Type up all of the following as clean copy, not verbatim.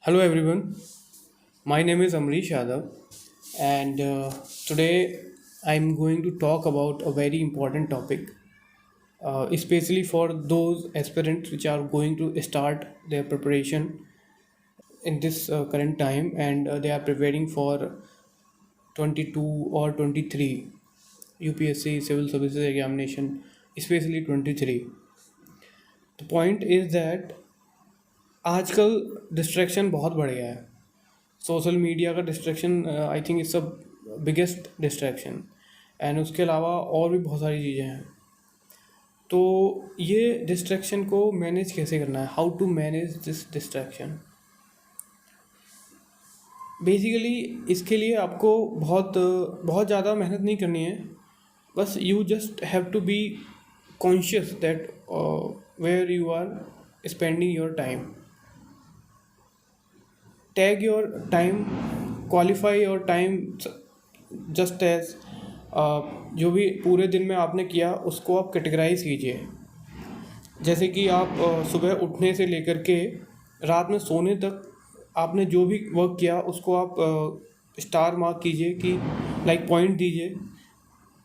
Hello everyone, my name is Amrish Yadav, and today I'm going to talk about a very important topic, especially for those aspirants which are going to start their preparation in this current time and they are preparing for 22 or 23 UPSC civil services examination, especially 23. The point is that आजकल distraction बहुत बढ़ गया है. Social media का distraction I think it's a biggest distraction. And उसके अलावा और भी बहुत सारी चीज़ें हैं. तो ये डिस्ट्रैक्शन को मैनेज कैसे करना है, how to manage this distraction. Basically इसके लिए आपको बहुत बहुत ज़्यादा मेहनत नहीं करनी है. बस you just have to be conscious that where you are spending your time. Tag your time, qualify your time just as जो भी पूरे दिन में आपने किया उसको आप कैटेगराइज कीजिए. जैसे कि आप सुबह उठने से लेकर के रात में सोने तक आपने जो भी वर्क किया उसको आप स्टार मार्क कीजिए कि लाइक पॉइंट दीजिए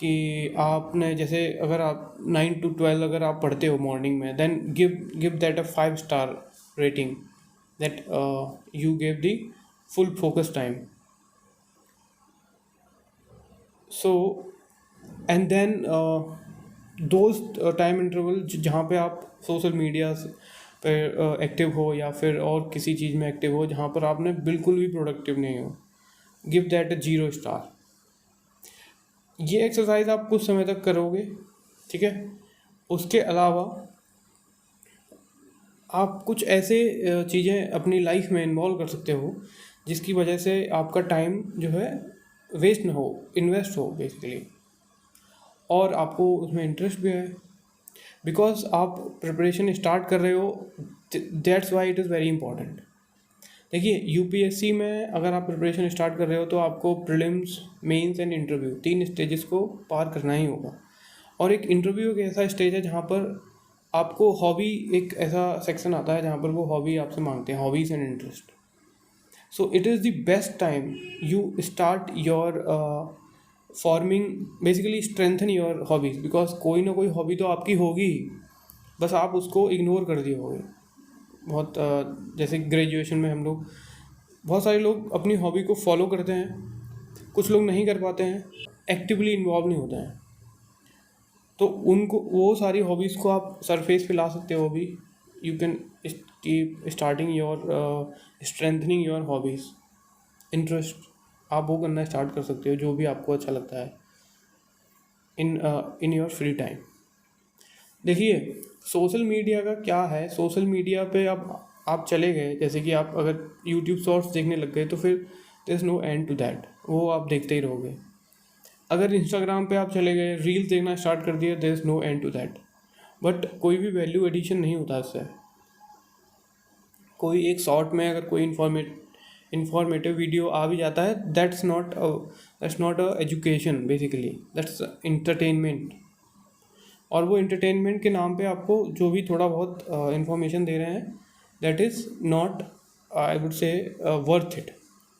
कि आपने जैसे अगर आप 9 to 12 अगर आप पढ़ते हो मॉर्निंग में, then give that a 5 star rating that you gave the full focus time. So and then those time interval जहाँ पे आप सोशल मीडिया पे एक्टिव हो या फिर और किसी चीज़ में एक्टिव हो जहाँ पर आपने बिल्कुल भी प्रोडक्टिव नहीं हो, गिव दैट अ 0 star. ये एक्सरसाइज आप कुछ समय तक करोगे, ठीक है. उसके अलावा आप कुछ ऐसे चीज़ें अपनी लाइफ में इन्वॉल्व कर सकते हो जिसकी वजह से आपका टाइम जो है वेस्ट ना हो, इन्वेस्ट हो बेसिकली, और आपको उसमें इंटरेस्ट भी है. बिकॉज आप प्रिपरेशन स्टार्ट कर रहे हो, that's why it is very important. देखिए यूपीएससी में अगर आप प्रिपरेशन स्टार्ट कर रहे हो तो आपको prelims, mains and interview 3 stages को पार करना ही होगा. और एक इंटरव्यू एक ऐसा स्टेज है जहाँ पर आपको हॉबी, एक ऐसा सेक्शन आता है जहाँ पर वो हॉबी आपसे मांगते हैं, hobbies and interest. So it is the best time you start your forming, basically strengthen your hobbies. Because कोई ना कोई हॉबी तो आपकी होगी ही, बस आप उसको इग्नोर कर दिए होगे. बहुत जैसे ग्रेजुएशन में हम लोग, बहुत सारे लोग अपनी हॉबी को फॉलो करते हैं, कुछ लोग नहीं कर पाते हैं, एक्टिवली इन्वॉल्व नहीं होते हैं. तो उनको वो सारी हॉबीज़ को आप सरफेस पे ला सकते हो अभी. You can keep starting your strengthening your hobbies, interest. आप वो करना स्टार्ट कर सकते हो जो भी आपको अच्छा लगता है इन योर फ्री टाइम. देखिए सोशल मीडिया का क्या है, सोशल मीडिया पे आप चले गए, जैसे कि आप अगर यूट्यूब शॉर्ट्स देखने लग गए तो फिर there is no end to that, वो आप देखते ही रहोगे. अगर इंस्टाग्राम पे आप चले गए, रील्स देखना स्टार्ट कर दिया, there is no end to that. But कोई भी वैल्यू एडिशन नहीं होता इससे. कोई एक शॉर्ट में अगर कोई इंफॉर्मेटिव वीडियो आ भी जाता है, that's not a education, basically that's entertainment. और वो इंटरटेनमेंट के नाम पे आपको जो भी थोड़ा बहुत इंफॉर्मेशन दे रहे हैं, that is not, I would से, वर्थ इट.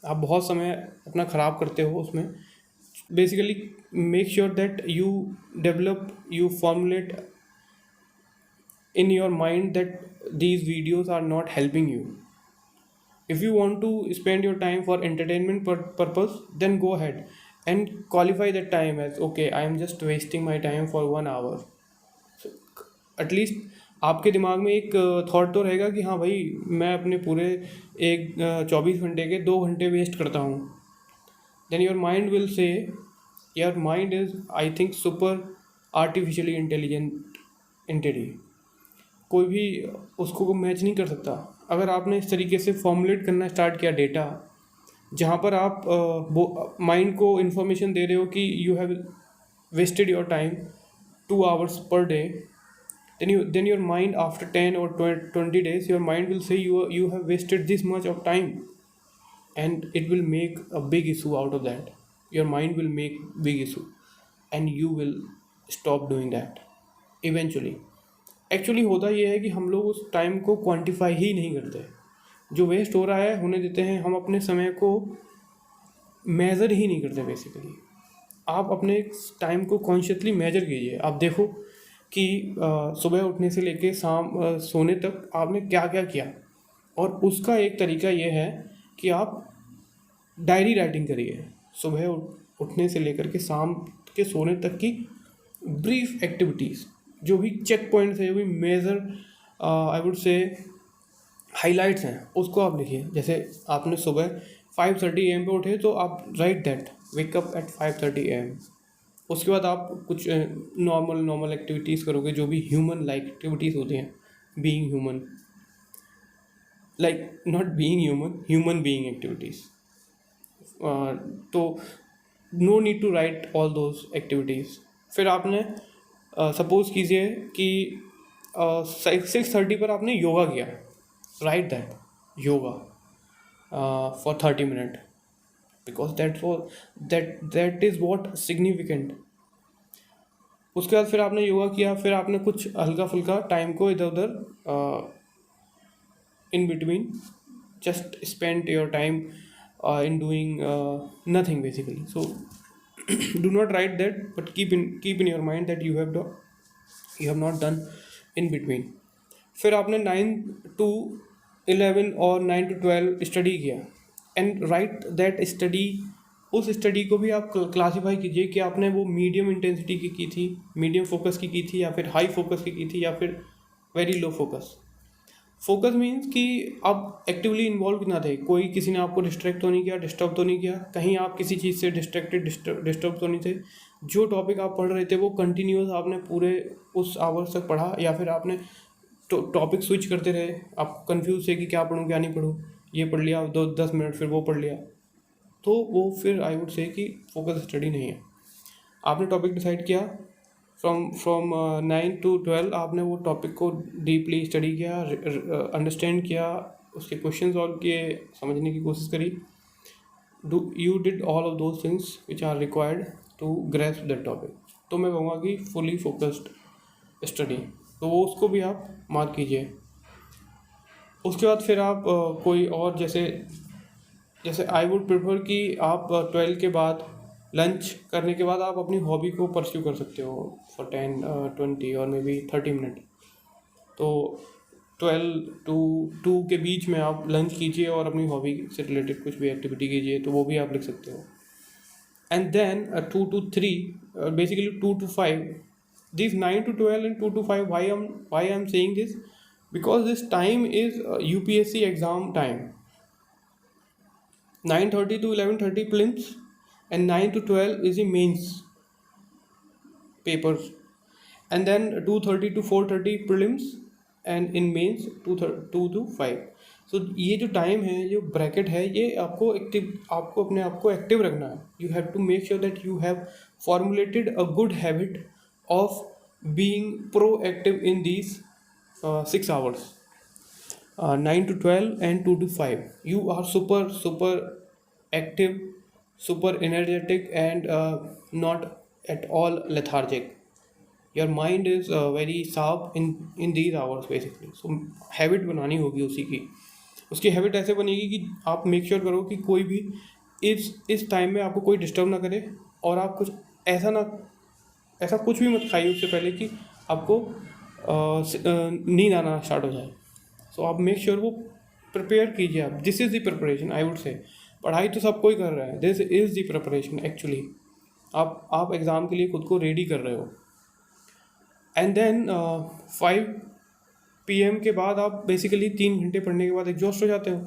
आप बहुत समय अपना ख़राब करते हो उसमें. Basically make sure that you formulate in your mind that these videos are not helping you. If you want to spend your time for entertainment purpose, then go ahead and qualify that time as, okay, I am just wasting my time for 1 hour. So at least आपके दिमाग में एक thought तो रहेगा कि हाँ भाई, मैं अपने पूरे एक 24 घंटे के 2 घंटे वेस्ट करता हूँ. Then your mind will say, your mind is, I think, super artificially intelligent entity. कोई भी उसको मैच नहीं कर सकता. अगर आपने इस तरीके से फॉर्मुलेट करना स्टार्ट किया डेटा, जहाँ पर आप माइंड को इन्फॉर्मेशन दे रहे हो कि you have wasted your time 2 hours per day, then your mind after 10 or 20 days, your mind will say you have wasted this much of time, and it will make a big issue out of that. Your mind will make big issue and you will stop doing that eventually. Actually होता ये है कि हम लोग उस time को quantify ही नहीं करते. जो वेस्ट हो रहा है होने देते हैं, हम अपने समय को मेज़र ही नहीं करते बेसिकली। आप अपने टाइम को कॉन्शियसली मेजर कीजिए। आप देखो कि सुबह उठने से लेके शाम सोने तक आपने क्या क्या किया, और उसका एक तरीका ये है कि आप डायरी राइटिंग करिए। सुबह उठने से लेकर के शाम के सोने तक की ब्रीफ एक्टिविटीज़, जो भी चेक पॉइंट्स है, जो भी major I would say highlights हैं, उसको आप लिखिए। जैसे आपने सुबह 5:30 AM पे उठे तो आप right that wake up at 5:30 AM। उसके बाद आप कुछ नॉर्मल एक्टिविटीज़ करोगे, जो भी ह्यूमन लाइक एक्टिविटीज़ होती हैं, being human, like not being human, human being activities. तो no need to write all those activities. फिर आपने सपोज़ कीजिए कि 6:30 पर आपने योगा किया, right that yoga for 30 minute, because that is what significant. उसके बाद फिर आपने योगा किया, फिर आपने कुछ हल्का फुल्का टाइम को इधर उधर in between, just spend your time in doing nothing basically. So do not write that, but keep in your mind that you have not done in between. फिर आपने 9 to 11 और 9 to 12 स्टडी किया, and right that study. उस study को भी आप classify कीजिए कि आपने वो मीडियम इंटेंसिटी की थी, मीडियम फोकस की थी, या फिर हाई फोकस की थी, या फिर very low focus. Focus means कि आप एक्टिवली इन्वॉल्व कितना थे, कोई किसी ने आपको डिस्ट्रैक्ट तो नहीं किया, डिस्टर्ब तो नहीं किया, कहीं आप किसी चीज़ से डिस्टर्ब तो नहीं थे। जो टॉपिक आप पढ़ रहे थे वो कंटिन्यूस आपने पूरे उस आवर्स तक पढ़ा, या फिर आपने टॉपिक स्विच करते रहे, आप कंफ्यूज थे कि क्या पढ़ूँ क्या नहीं पढ़ूँ, ये पढ़ लिया 10 मिनट, फिर वो पढ़ लिया, तो वो फिर आई वुड से कि फोकस स्टडी नहीं है। आपने टॉपिक डिसाइड किया, फ्रॉम 9 to 12 आपने वो टॉपिक को डीपली स्टडी किया, अंडरस्टैंड किया, उसके क्वेश्चन सॉल्व किए, समझने की कोशिश करी। You did all of those things which are required to grasp that topic. तो मैं कहूँगा कि फुली फोकस्ड स्टडी, तो वो उसको भी आप मार्क कीजिए। उसके बाद फिर आप कोई और, जैसे आई वुड प्रेफर कि आप 12 के बाद, लंच करने के बाद आप अपनी हॉबी को परस्यू कर सकते हो फॉर 10, 20 और मे बी 30 मिनट। तो 12 to 2 के बीच में आप लंच कीजिए और अपनी हॉबी से रिलेटेड कुछ भी एक्टिविटी कीजिए, तो वो भी आप लिख सकते हो। And then 2 to 3, basically 2 to 5, this 9 to 12 and 2 to 5, why I'm saying this, because this time is UPSC exam time. 9:30 to 11:30 prelims, and 9 to 12 is the mains papers, and then 2:30 to 4:30 prelims, and in mains 2 to 5. So ये जो time है, जो bracket है, ये आपको अपने आप को एक्टिव रखना है। You have to make sure that you have formulated a good habit of being proactive in these 6 hours, 9 to 12 and 2 to 5. You are super active, super energetic, and not at all lethargic. Your mind is very sharp in these hours basically. So habit बनानी होगी उसकी habit ऐसे बनेगी कि आप make sure करो कि कोई भी इस टाइम में आपको कोई डिस्टर्ब ना करे, और आप कुछ ऐसा कुछ भी मत खाइए उससे पहले कि आपको नींद आना स्टार्ट हो जाए। सो आप मेक श्योर वो प्रिपेयर कीजिए आप। This is the preparation I would से। पढ़ाई तो सब कोई कर रहा है, this is the preparation actually. आप एग्ज़ाम के लिए खुद को रेडी कर रहे हो। एंड देन 5 PM के बाद आप बेसिकली 3 घंटे पढ़ने के बाद एग्जॉस्ट हो जाते हो,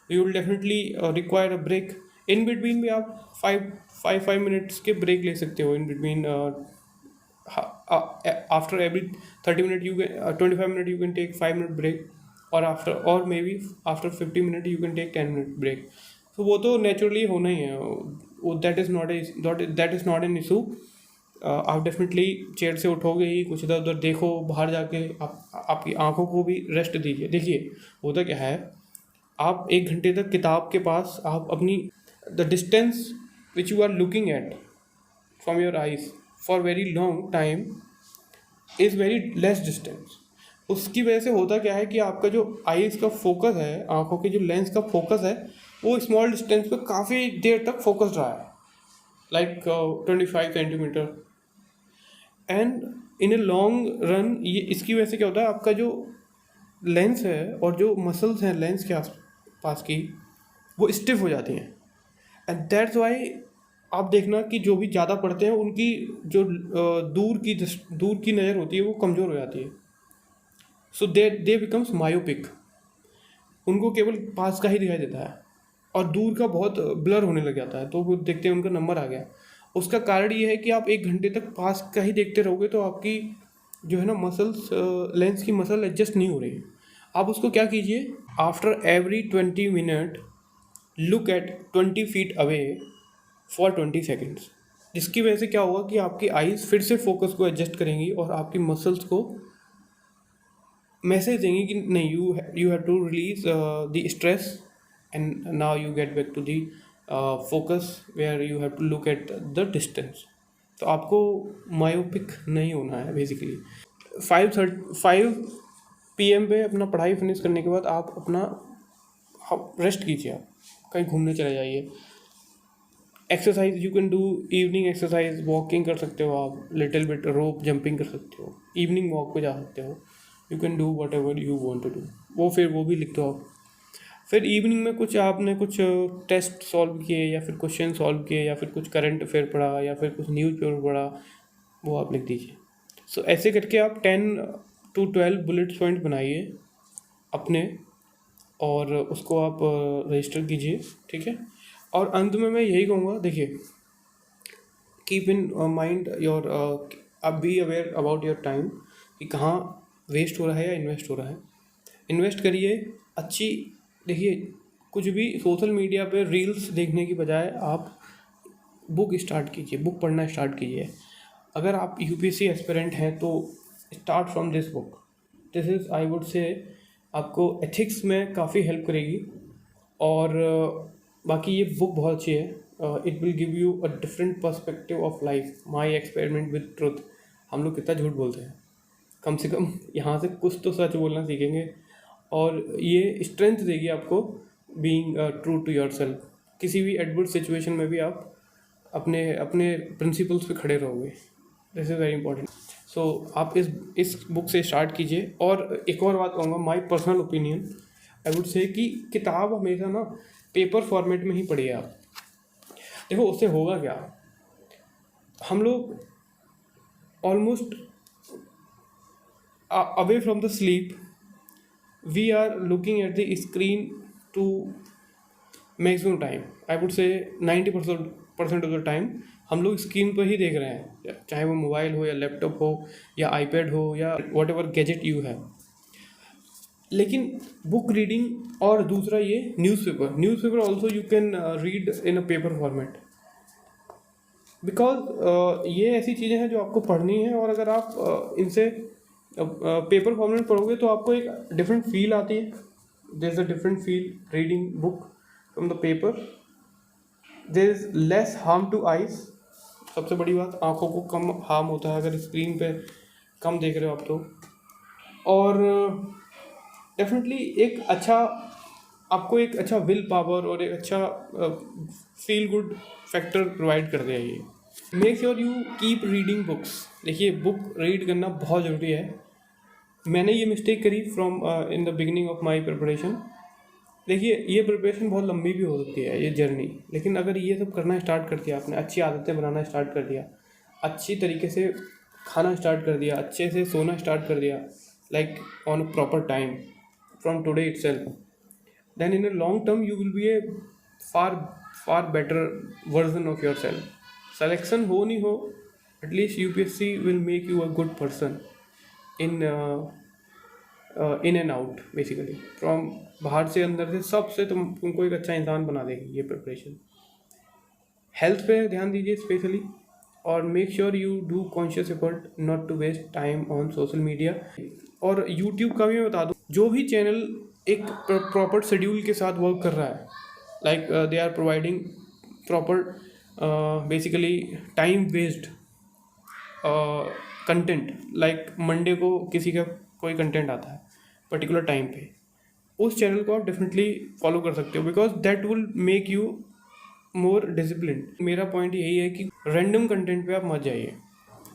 you will definitely require a break. In between भी आप 5 मिनट्स के ब्रेक ले सकते हो in between. After every 30 minute 25 minute you can take 5 minute break, or maybe after 50 minute you can take 10 minute break. So वो तो naturally होना ही है, वो that is not an issue. आप डेफिनेटली चेयर से उठोगे ही, कुछ इधर उधर देखो, बाहर जाके आपकी आंखों को भी रेस्ट दीजिए। देखिए होता क्या है, आप 1 घंटे तक किताब के पास आप अपनी the distance which you are looking at from your eyes for very long time is very less distance, उसकी वजह से होता क्या है कि आपका जो आईज का फोकस है, आंखों के जो लेंस का फोकस है, वो स्मॉल डिस्टेंस पे काफ़ी देर तक फोकस्ड रहा है, like 25 centimetre. And in a long run ये इसकी वजह से क्या होता है, आपका जो लेंस है और जो मसल्स हैं लेंस के आस पास की, वो स्टिफ हो जाती हैं। एंड दैट्स वाई आप देखना कि जो भी ज़्यादा पढ़ते हैं उनकी जो दूर की नज़र होती है वो कमज़ोर हो जाती है। सो दे बिकम्स मायोपिक, उनको केवल पास का ही दिखाई देता है और दूर का बहुत ब्लर होने लग जाता है, तो वो देखते हैं उनका नंबर आ गया। उसका कारण ये है कि आप 1 घंटे तक पास का ही देखते रहोगे तो आपकी जो है ना मसल्स, लेंस की मसल एडजस्ट नहीं हो रही है। आप उसको क्या कीजिए, after every 20 minute look at 20 feet away for 20 seconds. जिसकी वजह से क्या होगा कि आपकी आईज फिर से फोकस को एडजस्ट करेंगी और आपकी मसल्स को मैसेज देंगी कि नहीं, you have to release the stress and now you get back to the focus where you have to look at the distance. तो आपको मायोपिक नहीं होना है बेसिकली। 5 PM पे अपना पढ़ाई फिनिश करने के बाद आप अपना रेस्ट कीजिए, आप कहीं घूमने चले जाइए। Exercise you can do evening exercise, walking कर सकते हो आप, लिटिल बिट रोप जंपिंग कर सकते हो, इवनिंग वॉक पे जा सकते हो। You can do whatever you want to do. वो भी लिख दो आप। फिर इवनिंग में आपने कुछ टेस्ट सॉल्व किए या फिर क्वेश्चन सॉल्व किए या फिर कुछ करंट अफेयर पढ़ा या फिर कुछ न्यूज़ पेपर पढ़ा, वो आप लिख दीजिए। सो ऐसे करके आप 10 to 12 बुलेट पॉइंट बनाइए अपने, और उसको आप रजिस्टर कीजिए, ठीक है। और अंत में मैं यही कहूँगा, देखिए, कीप इन माइंड योर, अब be aware about your time कि कहाँ वेस्ट हो रहा है या इन्वेस्ट हो रहा है। इन्वेस्ट करिए अच्छी, देखिए कुछ भी सोशल मीडिया पे रील्स देखने की बजाय आप बुक स्टार्ट कीजिए, बुक पढ़ना स्टार्ट कीजिए। अगर आप यूपीएससी एस्पिरेंट हैं तो start from this book. This is, I would से, आपको एथिक्स में काफ़ी हेल्प करेगी। और बाकी ये बुक बहुत अच्छी है। It will give you a different perspective of life, my experiment with truth. हम लोग कितना झूठ बोलते हैं, कम से कम यहाँ से कुछ तो सच बोलना सीखेंगे। और ये स्ट्रेंथ देगी आपको being true to yourself. किसी भी एडवर्स सिचुएशन में भी आप अपने अपने प्रिंसिपल्स पे खड़े रहोगे। This is very important. So आप इस बुक से स्टार्ट कीजिए। और एक और बात कहूँगा, my personal opinion, I would से कि किताब हमेशा ना पेपर फॉर्मेट में ही पढ़िए आप। देखो उससे होगा क्या, हम लोग almost away from the sleep we are looking at the screen to maximum time. I would say 90% of the time हम लोग स्क्रीन पर ही देख रहे हैं, चाहे वो मोबाइल हो या लैपटॉप हो या आईपैड हो या वॉट एवर गैजेट यू है। लेकिन बुक रीडिंग और दूसरा ये newspaper also you can read in a paper format, because ये ऐसी चीज़ें हैं जो आपको पढ़नी है। और अगर आप इनसे पेपर फॉर्मेट पढ़ोगे तो आपको एक डिफरेंट फील आती है। There is a different feel reading book from the paper. There is less harm to eyes. सबसे बड़ी बात, आँखों को कम हार्म होता है अगर स्क्रीन पे कम देख रहे हो आप तो। और डेफिनेटली आपको एक अच्छा विल पावर और एक अच्छा फील गुड फैक्टर प्रोवाइड कर देगा ये। Make sure you keep reading books. देखिए बुक रीड करना बहुत ज़रूरी है। मैंने ये मिस्टेक करी from in the beginning of my preparation. देखिए ये प्रिपरेशन बहुत लंबी भी हो सकती है ये जर्नी, लेकिन अगर ये सब करना स्टार्ट कर दिया आपने, अच्छी आदतें बनाना स्टार्ट कर दिया, अच्छी तरीके से खाना स्टार्ट कर दिया, अच्छे से सोना स्टार्ट कर दिया, like on a proper time from today itself, then in a long term you will be a far better version of yourself. Selection हो नहीं हो, at least UPSC will make you a good person in and out basically from बाहर से अंदर से सबसे तुमको एक अच्छा इंसान बना देगी ये प्रिपरेशन। हेल्थ पे ध्यान दीजिए स्पेशली, और make sure you do conscious effort not to waste time on social media. और यूट्यूब का भी मैं बता दूँ, जो भी चैनल एक प्रॉपर शेड्यूल के साथ वर्क कर रहा है, like they are providing proper basically time based content, like Monday को किसी का कोई कंटेंट आता है पर्टिकुलर टाइम पे, उस चैनल को आप डेफिनेटली फॉलो कर सकते हो, because that will make you more discipline. मेरा पॉइंट यही है कि रैंडम कंटेंट पे आप मत जाइए।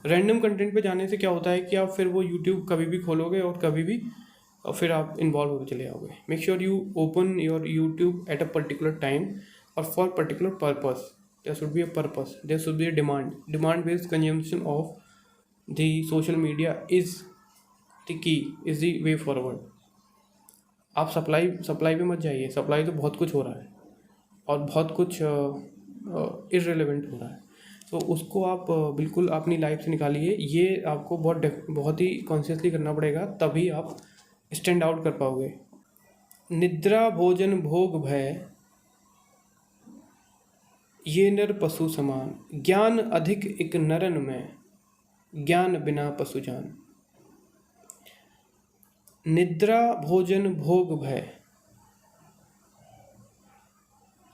रैंडम कंटेंट पे जाने से क्या होता है कि आप फिर वो यूट्यूब कभी भी खोलोगे और कभी भी फिर आप इन्वॉल्व होते चले जाओगे। Make sure you open your YouTube at a particular time और for particular purpose. There should be a purpose, there should be a demand based consumption of the social media is the key, is the way forward. आप supply पे मत जाइए। Supply तो बहुत कुछ हो रहा है और बहुत कुछ इररिलेवेंट हो रहा है, तो उसको आप बिल्कुल अपनी लाइफ से निकालिए। ये आपको बहुत ही कॉन्शियसली करना पड़ेगा, तभी आप स्टैंड आउट कर पाओगे। निद्रा भोजन भोग भय ये नर पशु समान, ज्ञान अधिक इक नरन में, ज्ञान बिना पशु जान। निद्रा भोजन भोग भय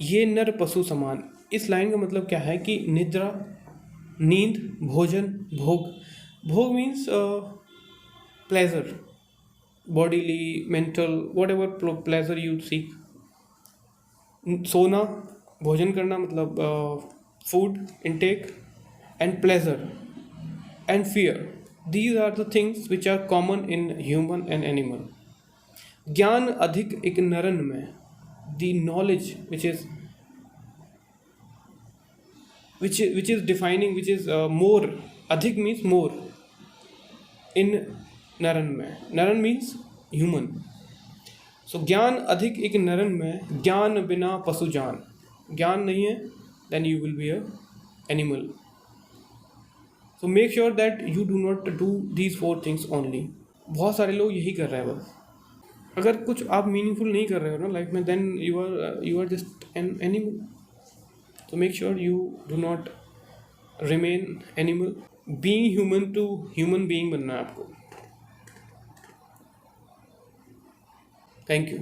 ये नर पशु समान। इस लाइन का मतलब क्या है कि निद्रा, नींद, भोजन, भोग। भोग means pleasure, bodily, mental, whatever pleasure you seek. सोना, भोजन करना मतलब food intake, and pleasure and fear, these are the things which are common in human and animal. ज्ञान अधिक एक नरन में, the knowledge which is defining, which is more, अधिक means more in नरन में। नरन means human. So ज्ञान अधिक एक नरन में, ज्ञान बिना पशु जान। ज्ञान नहीं है then you will be a animal. So make sure that you do not do these 4 things only. बहुत सारे लोग यही कर रहे हैं बस। अगर कुछ आप मीनिंगफुल नहीं कर रहे हो ना लाइफ में, then you are just an animal. So make sure you do not remain animal. Being human to human being बनना है आपको। Thank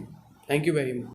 you very much.